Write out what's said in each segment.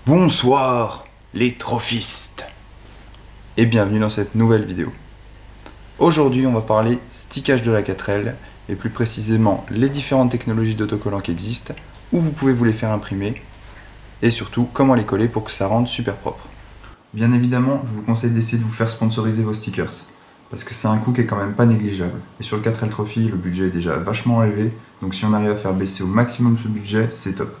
Bonsoir les trophistes et bienvenue dans cette nouvelle vidéo. Aujourd'hui on va parler stickage de la 4L et plus précisément les différentes technologies d'autocollants qui existent, où vous pouvez vous les faire imprimer et surtout comment les coller pour que ça rende super propre. Bien évidemment je vous conseille d'essayer de vous faire sponsoriser vos stickers parce que c'est un coût qui est quand même pas négligeable et sur le 4L Trophy le budget est déjà vachement élevé, donc si on arrive à faire baisser au maximum ce budget c'est top.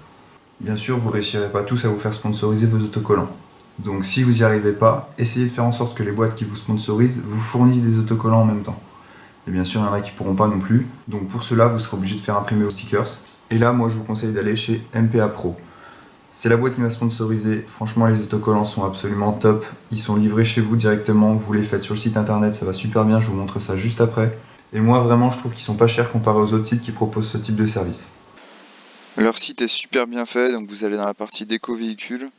Bien sûr, vous ne réussirez pas tous à vous faire sponsoriser vos autocollants. Donc si vous n'y arrivez pas, essayez de faire en sorte que les boîtes qui vous sponsorisent vous fournissent des autocollants en même temps. Et bien sûr, il y en a qui ne pourront pas non plus. Donc pour cela, vous serez obligé de faire imprimer vos stickers. Et là, moi je vous conseille d'aller chez MPA Pro. C'est la boîte qui m'a sponsorisé. Franchement, les autocollants sont absolument top. Ils sont livrés chez vous directement. Vous les faites sur le site internet, ça va super bien. Je vous montre ça juste après. Et moi, vraiment, je trouve qu'ils sont pas chers comparé aux autres sites qui proposent ce type de service. Leur site est super bien fait, donc vous allez dans la partie déco véhicule.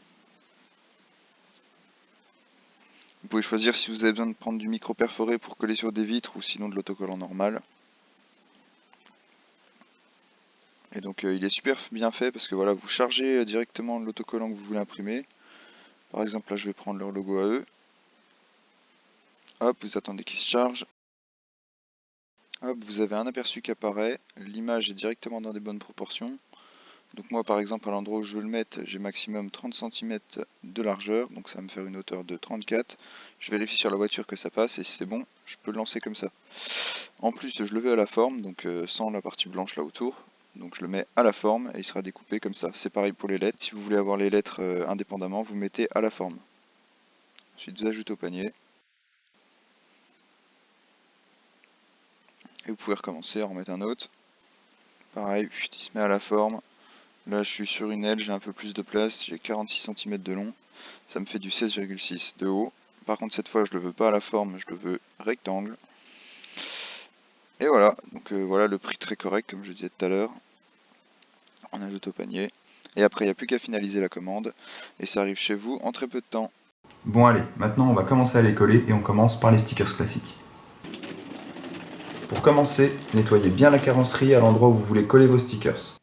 Vous pouvez choisir si vous avez besoin de prendre du micro perforé pour coller sur des vitres ou sinon de l'autocollant normal. Et donc il est super bien fait parce que voilà, vous chargez directement l'autocollant que vous voulez imprimer. Par exemple là je vais prendre leur logo à eux. Hop, vous attendez qu'il se charge. Hop, vous avez un aperçu qui apparaît, l'image est directement dans des bonnes proportions. Donc moi par exemple à l'endroit où je veux le mettre, j'ai maximum 30 cm de largeur, donc ça va me faire une hauteur de 34. Je vérifie sur la voiture que ça passe et si c'est bon, je peux le lancer comme ça. En plus je le veux à la forme, donc sans la partie blanche là autour. Donc je le mets à la forme et il sera découpé comme ça. C'est pareil pour les lettres, si vous voulez avoir les lettres indépendamment, vous mettez à la forme. Ensuite vous ajoutez au panier. Et vous pouvez recommencer à en remettre un autre. Pareil, il se met à la forme. Là je suis sur une aile, j'ai un peu plus de place, j'ai 46 cm de long, ça me fait du 16,6 de haut. Par contre cette fois je le veux pas à la forme, je le veux rectangle. Et voilà, donc voilà le prix très correct comme je disais tout à l'heure. On ajoute au panier. Et après il n'y a plus qu'à finaliser la commande et ça arrive chez vous en très peu de temps. Bon allez, maintenant on va commencer à les coller et on commence par les stickers classiques. Pour commencer, nettoyez bien la carrosserie à l'endroit où vous voulez coller vos stickers.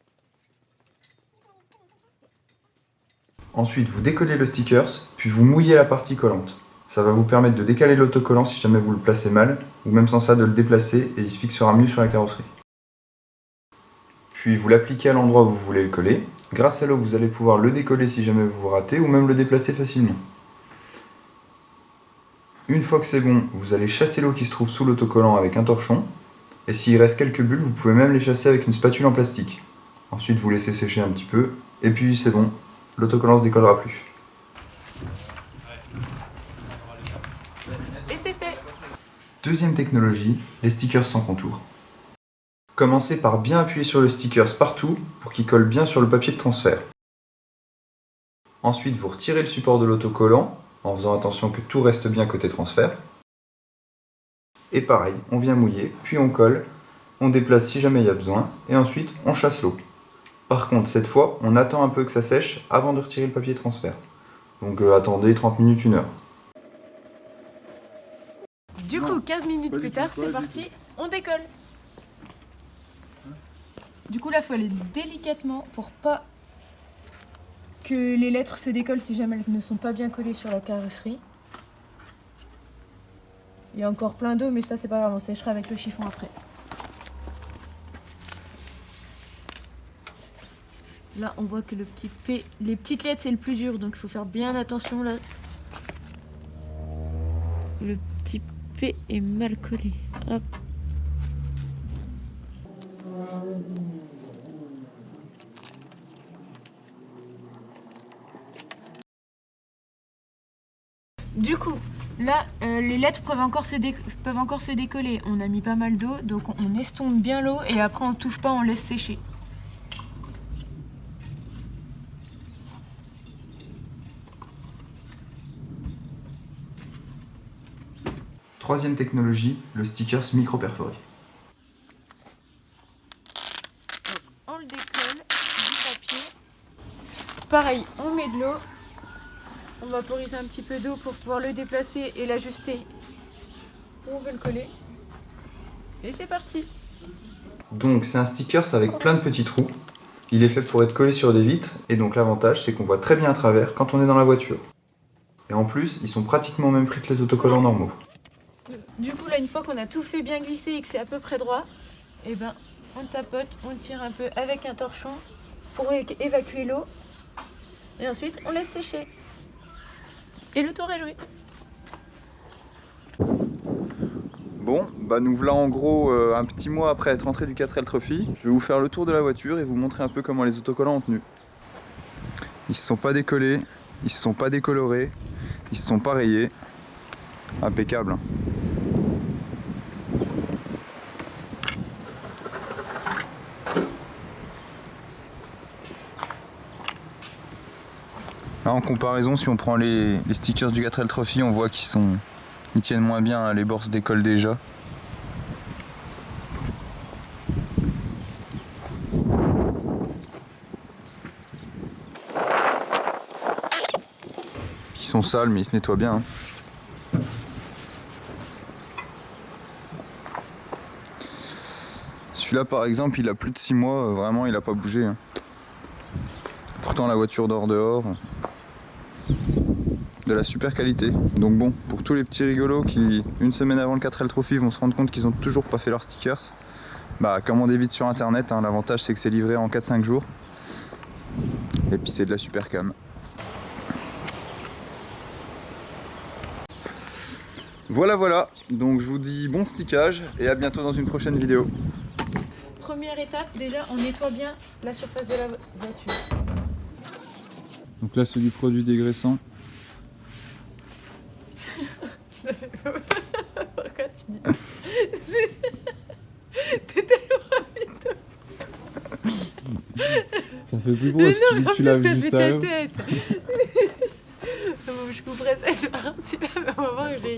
Ensuite, vous décollez le stickers, puis vous mouillez la partie collante. Ça va vous permettre de décaler l'autocollant si jamais vous le placez mal, ou même sans ça de le déplacer et il se fixera mieux sur la carrosserie. Puis vous l'appliquez à l'endroit où vous voulez le coller. Grâce à l'eau, vous allez pouvoir le décoller si jamais vous vous ratez, ou même le déplacer facilement. Une fois que c'est bon, vous allez chasser l'eau qui se trouve sous l'autocollant avec un torchon, et s'il reste quelques bulles, vous pouvez même les chasser avec une spatule en plastique. Ensuite, vous laissez sécher un petit peu, et puis c'est bon, l'autocollant ne se décollera plus. Et c'est fait. Deuxième technologie, les stickers sans contour. Commencez par bien appuyer sur le sticker partout pour qu'il colle bien sur le papier de transfert. Ensuite, vous retirez le support de l'autocollant en faisant attention que tout reste bien côté transfert. Et pareil, on vient mouiller, puis on colle, on déplace si jamais il y a besoin, et ensuite on chasse l'eau. Par contre, cette fois, on attend un peu que ça sèche avant de retirer le papier de transfert. Donc attendez 30 minutes, 1 heure. Du coup, 15 minutes plus tard, c'est parti, on décolle. Du coup, là, il faut aller délicatement pour pas que les lettres se décollent si jamais elles ne sont pas bien collées sur la carrosserie. Il y a encore plein d'eau, mais ça, c'est pas grave, on séchera avec le chiffon après. Là, on voit que le petit P, les petites lettres, c'est le plus dur, donc il faut faire bien attention là. Le petit P est mal collé. Hop. Du coup, là, les lettres peuvent encore se décoller. On a mis pas mal d'eau, donc on estompe bien l'eau et après on touche pas, on laisse sécher. Troisième technologie, le stickers micro-perforé. On le décolle du papier. Pareil, on met de l'eau. On vaporise un petit peu d'eau pour pouvoir le déplacer et l'ajuster où on veut le coller. Et c'est parti. Donc c'est un stickers avec plein de petits trous. Il est fait pour être collé sur des vitres, et donc l'avantage c'est qu'on voit très bien à travers quand on est dans la voiture. Et en plus, ils sont pratiquement au même prix que les autocollants normaux. Du coup, là, une fois qu'on a tout fait bien glisser et que c'est à peu près droit, et ben, on tapote, on tire un peu avec un torchon pour évacuer l'eau. Et ensuite, on laisse sécher. Et le tour est joué. Bon, bah nous voilà en gros un petit mois après être rentré du 4L Trophy. Je vais vous faire le tour de la voiture et vous montrer un peu comment les autocollants ont tenu. Ils se sont pas décollés, ils se sont pas décolorés, ils se sont pas rayés. Impeccable. Hein. Là en comparaison, si on prend les stickers du 4L Trophy, on voit qu'ils tiennent moins bien, hein, les bords se décollent déjà. Ils sont sales mais ils se nettoient bien. Hein. Celui-là par exemple il a plus de 6 mois, vraiment il a pas bougé. Hein. Pourtant la voiture dort dehors. De la super qualité. Donc bon, pour tous les petits rigolos qui, une semaine avant le 4L Trophy, vont se rendre compte qu'ils ont toujours pas fait leurs stickers, bah commandez vite sur internet, hein. L'avantage c'est que c'est livré en 4-5 jours. Et puis c'est de la super cam. Voilà, donc je vous dis bon stickage et à bientôt dans une prochaine vidéo. Première étape, déjà, on nettoie bien la surface de la voiture. Donc là c'est du produit dégraissant. Pourquoi tu dis t'es tellement rapide. Ça fait plus beau Mais si non, mais tu en laves plus, juste t'as à fait l'eau. ta tête. Bon, je couperai cette partie-là, mais on va voir que j'ai ri.